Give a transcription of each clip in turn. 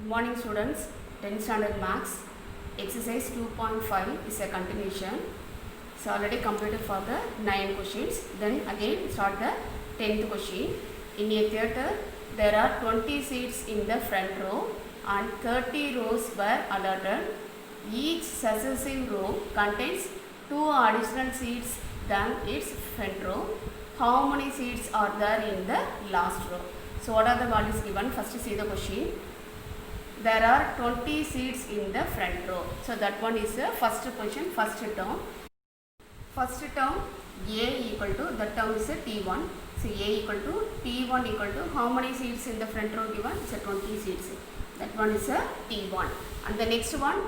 Good morning students, 10th standard maths, exercise 2.5 is a continuation. So already completed for the 9 questions, then again start the 10th question. In a theatre, there are 20 seats in the front row and 30 rows were allotted. Each successive row contains 2 additional seats than its front row. How many seats are there in the last row? So what are the values given? First see the question. There are 20 seats in the front row. So that one is the first question, first term. First term A equal to, that term is a T1. So A equal to T1 equal to how many seats in the front row given? It's a 20 seats. That one is a T1. And the next one,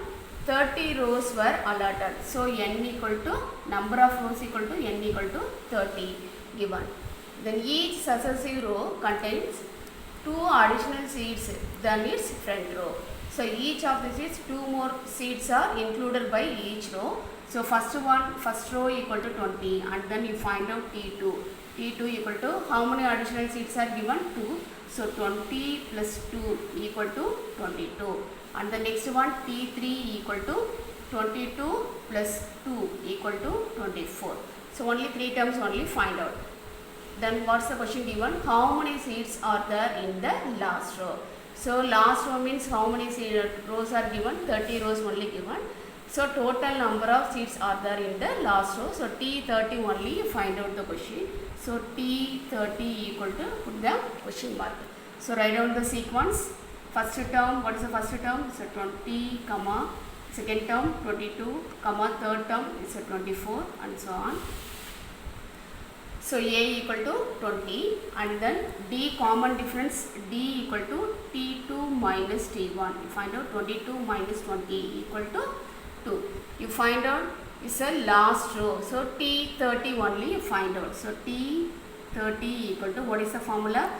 30 rows were allotted. So N equal to, number of rows equal to N equal to 30 given. Then each successive row contains 2 additional seats than its front row. So each of the seats, 2 more seats are included by each row. So first row equal to 20 and then you find out T2. T2 equal to how many additional seats are given? 2. So 20 plus 2 equal to 22. And the next one T3 equal to 22 plus 2 equal to 24. So only 3 terms only find out. Then what's the question given? How many seats are there in the last row? So last row means how many rows are given? 30 rows only given. So total number of seats are there in the last row. So T30 only you find out the question. So T30 equal to, put the question mark. So write down the sequence. First term, what is the first term? So 20, comma, second term 22, comma, third term is a 24 and so on. So A equal to 20 and then D common difference, D equal to T2 minus T1. You find out 22 minus 20 equal to 2. You find out is a last row. So T30 only you find out. So T30 equal to, what is the formula?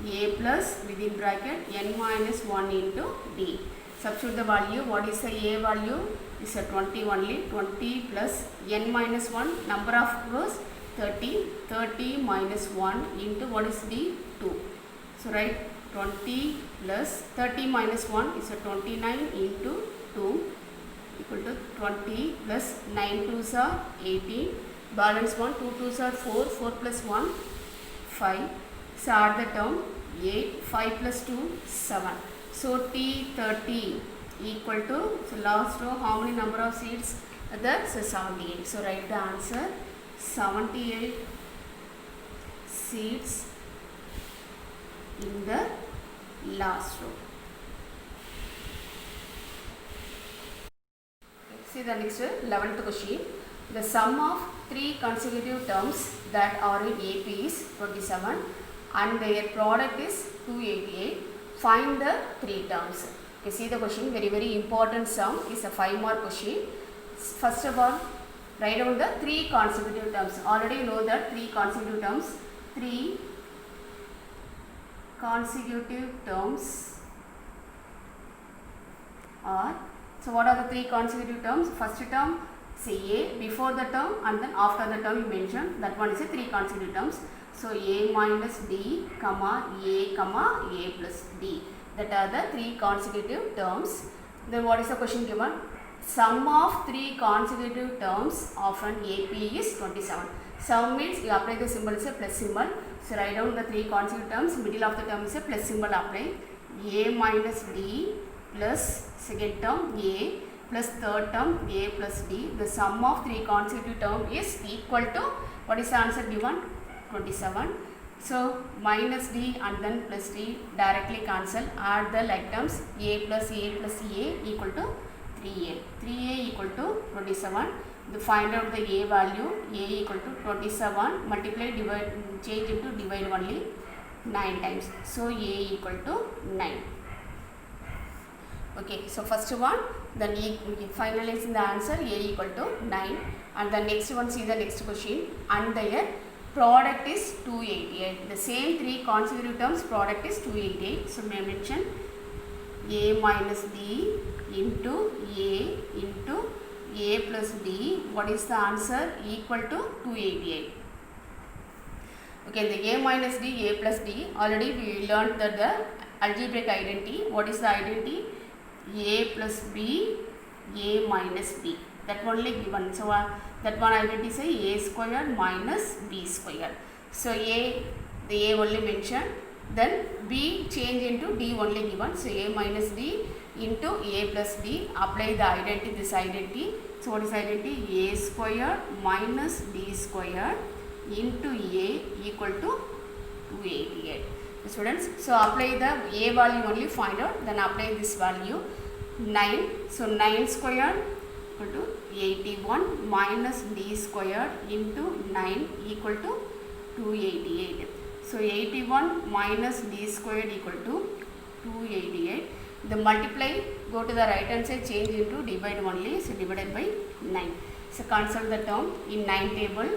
A plus within bracket N minus 1 into D. Substitute the value. What is the A value? Is a 20 only. 20 plus N minus 1, number of rows 30. 30 minus 1 into what is D? 2. So write 20 plus 30 minus 1 is a 29 into 2 equal to 20 plus 9 2s are 18. Balance 1, 2 2s are 4. 4 plus 1, 5. So add the term 8. 5 plus 2, 7. So T30 equal to, so last row how many number of seats? That's 78. So write the answer. 78 seats in the last row. See the next 11th question. The sum of 3 consecutive terms that are in AP is 27 and their product is 288. Find the 3 terms. Okay, see the question, very important sum, is a 5-mark question. First of all, write down the 3 consecutive terms. Already you know that 3 consecutive terms. 3 consecutive terms are, so what are the 3 consecutive terms? First term, say A, before the term and then after the term you mention. That one is a 3 consecutive terms. So A minus D, comma, A, comma, A plus D. That are the 3 consecutive terms. Then what is the question given? Sum of 3 consecutive terms of an AP is 27. Sum means you apply the symbol is a plus symbol. So write down the 3 consecutive terms. Middle of the term is a plus symbol apply. A minus D plus second term A plus third term A plus D. The sum of 3 consecutive terms is equal to, what is the answer given? 27. So minus D and then plus D directly cancel. Add the like terms. A plus A plus A equal to 3A. 3A equal to 27. To find out the A value, A equal to 27, multiply, divide, change into divide only 9 times. So A equal to 9. Okay, so first one, then finalizing the answer, A equal to 9. And the next one, see the next question. And their product is 288. The same 3 consecutive terms, product is 288. So may I mention A minus D into A plus D. What is the answer? Equal to 288. Okay, the A minus D, A plus D, already we learned that the algebraic identity. What is the identity? A plus B, A minus B. That only given. So that one identity say A square minus B square. So the A only mentioned. Then B change into D only given. So A minus D into A plus D. Apply the identity, this identity. So what is identity? A square minus D square into A equal to 288. Students, so apply the A value only, find out, then apply this value 9. So 9 square equal to 81 minus D square into 9 equal to 288. So 81 minus D square equal to 288. The multiply, go to the right hand side, change into divide only. So divided by 9. So cancel the term in 9 table.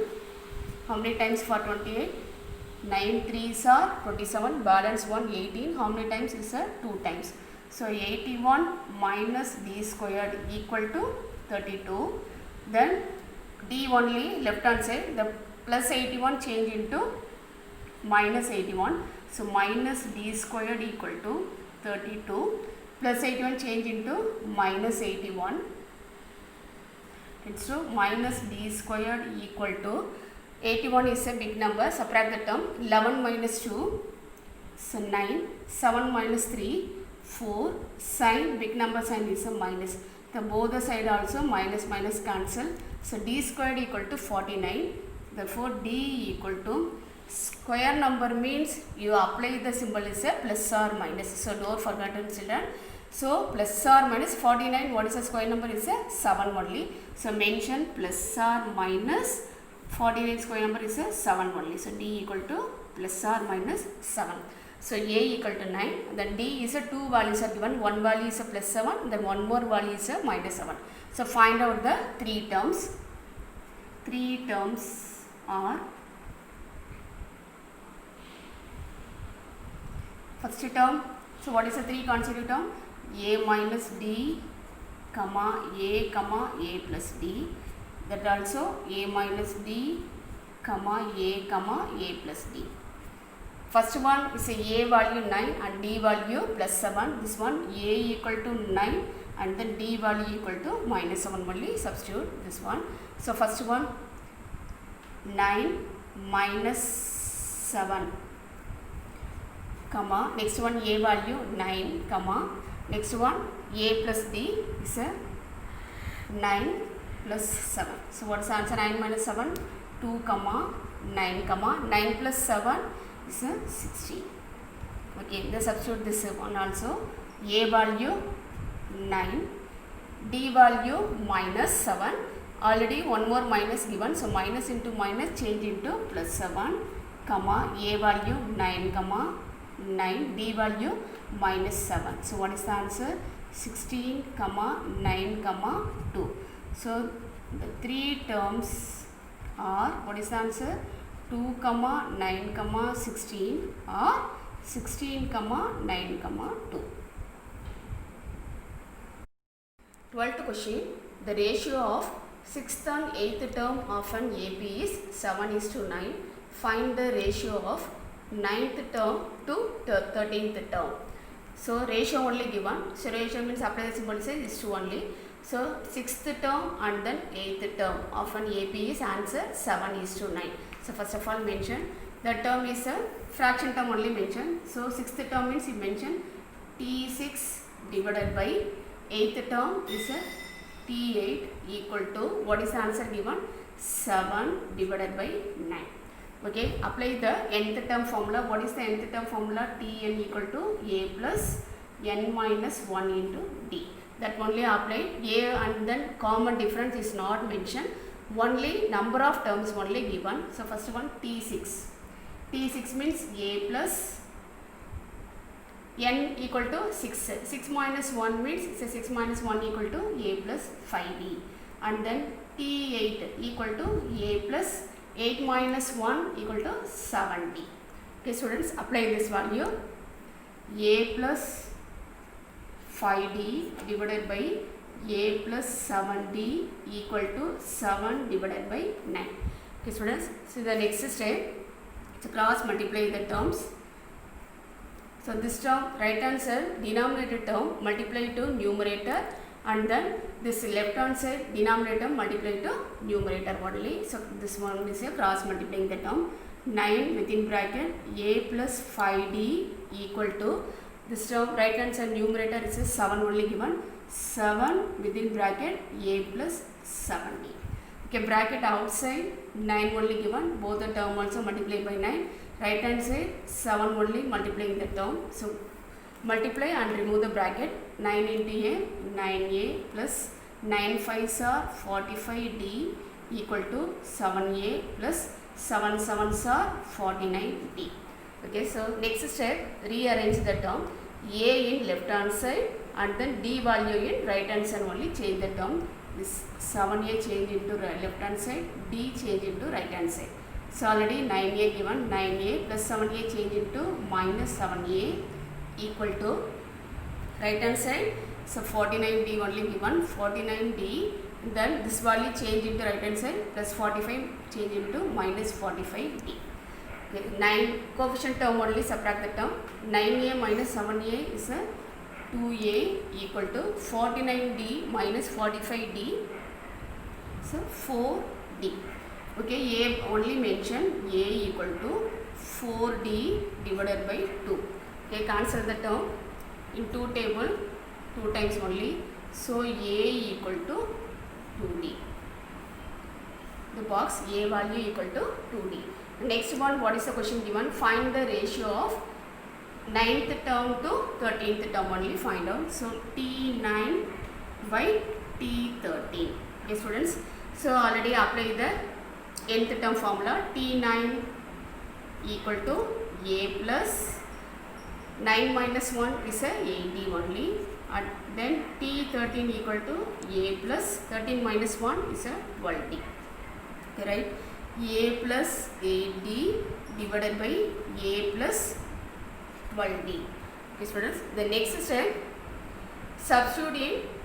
How many times for 28? 9 3s are 27, balance 1 18. How many times is 2 times? So 81 minus D squared equal to 32. Then D only left hand side, the plus 81 change into minus 81. So minus D squared equal to 32. Plus 81 change into minus 81. So minus D squared equal to 81 is a big number, subtract the term. 11 minus 2, so 9. 7 minus 3, 4. Sign, big number sign is a minus. The both the side also minus minus cancel. So D squared equal to 49. Therefore D equal to, square number means you apply the symbol is a plus or minus. So don't forget children. So plus or minus 49, what is the square number is a 7 only. So mention plus or minus 49 square number is a 7 only. So D equal to plus or minus 7. So A equal to 9. Then D is a 2 values are given. One value is a plus 7. Then one more value is a minus 7. So find out the 3 terms. 3 terms are, first term. So what is the 3 consecutive term? A minus D, comma A, comma A plus D. That also A minus D, comma A plus D. First one is a value 9 and D value plus 7. This one A equal to 9 and then D value equal to minus 7 only. Substitute this one. So first one 9 minus 7, comma, next one A value 9, comma, next one A plus D is a 9 plus 7. So what is the answer? 9 minus 7, 2, comma, 9, comma, 9 plus 7 is a 16. Okay, then substitute this one also. A value 9, D value minus 7. Already one more minus given, so minus into minus change into plus 7, comma, A value 9, comma 9, D value minus 7. So what is the answer? 16, comma 9, comma 2. So the 3 terms are, what is the answer? 2, comma 9, comma 16 or 16, comma 9, comma 2. 12th question. The ratio of 6th and 8th term of an AP is 7:9. Find the ratio of 9th term to 13th term. So ratio only given. So ratio means apply the symbol say is 2 only. So 6th term and then 8th term of an AP is answer 7:9. So first of all mention the term is a fraction term only mention. So 6th term means you mention T6 divided by 8th term is a T8 equal to, what is the answer given? 7 divided by 9. Okay, apply the nth term formula. What is the nth term formula? Tn equal to A plus n minus 1 into D. That only apply. A and then common difference is not mentioned. Only number of terms only given. So first one T6. T6 means A plus n equal to 6. 6 minus 1 means 6 minus 1 equal to A plus 5D. And then T8 equal to A plus 8 minus 1 equal to 7D. Okay students, apply this value. A plus 5D divided by A plus 7D equal to 7 divided by 9. Okay students, so the next step, to cross multiply the terms. So this term, right hand side denominator term multiply to numerator, and then this left hand side denominator multiply to numerator only. So this one is a cross multiplying the term. 9 within bracket a plus 5d equal to this term right hand side numerator is a 7 only given. 7 within bracket a plus 7d. Okay, bracket outside 9 only given, both the term also multiply by 9. Right hand side 7 only multiplying the term. So multiply and remove the bracket. 9 into a 9a plus 9 5s are 45d equal to 7a plus 7 7s are 49d. Okay, so next step, rearrange the term. A in left hand side and then d value in right hand side only, change the term. This 7a change into left hand side, d change into right hand side. So already 9a given, 9a plus 7a change into minus 7a equal to right hand side. So 49d only given, 49d, then this value change into right hand side plus 45 change into minus 45d. Okay, 9 coefficient term only, subtract the term. 9a minus 7a is a 2a equal to 49d minus 45d, so 4d. Okay, a only mention a equal to 4d divided by 2. Okay, cancel the term in 2 table 2 times only, so a equal to 2d. The box a value equal to 2d. Next one, what is the question given? Find the ratio of 9th term to 13th term only, find out. So T9 by T13. Okay students, so already apply the nth term formula. T9 equal to a plus 9 minus 1 is a 8d only, and then T13 equal to a plus 13 minus 1 is a 12d. Okay, right? A plus 8d divided by a plus 12d. Okay students, the next step, substitute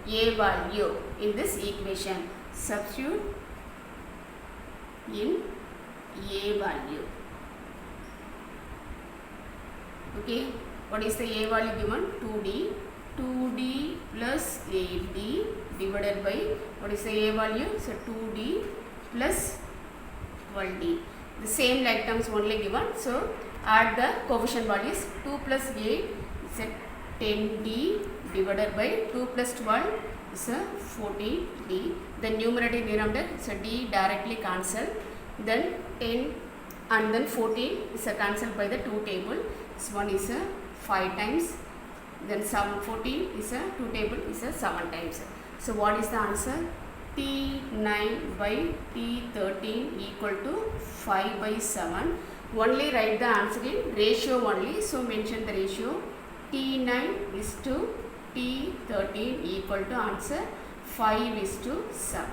in a value in this equation. Substitute in a value. Okay, what is the a value given? 2d. 2d plus 8d divided by, what is the a value? So 2d plus 12d. The same like terms only given. So add the coefficient values. 2 plus 8 is a 10d divided by 2 plus 12 is a 14d. The numerator denominator is a d directly cancel. Then 10 and then 14 is a cancelled by the 2 table. This one is a 5 times. Then 14 is a 2 table is a 7 times. So what is the answer? T9 by T13 equal to 5 by 7. Only write the answer in ratio only. So mention the ratio. T9 is to T13 equal to answer 5 is to 7.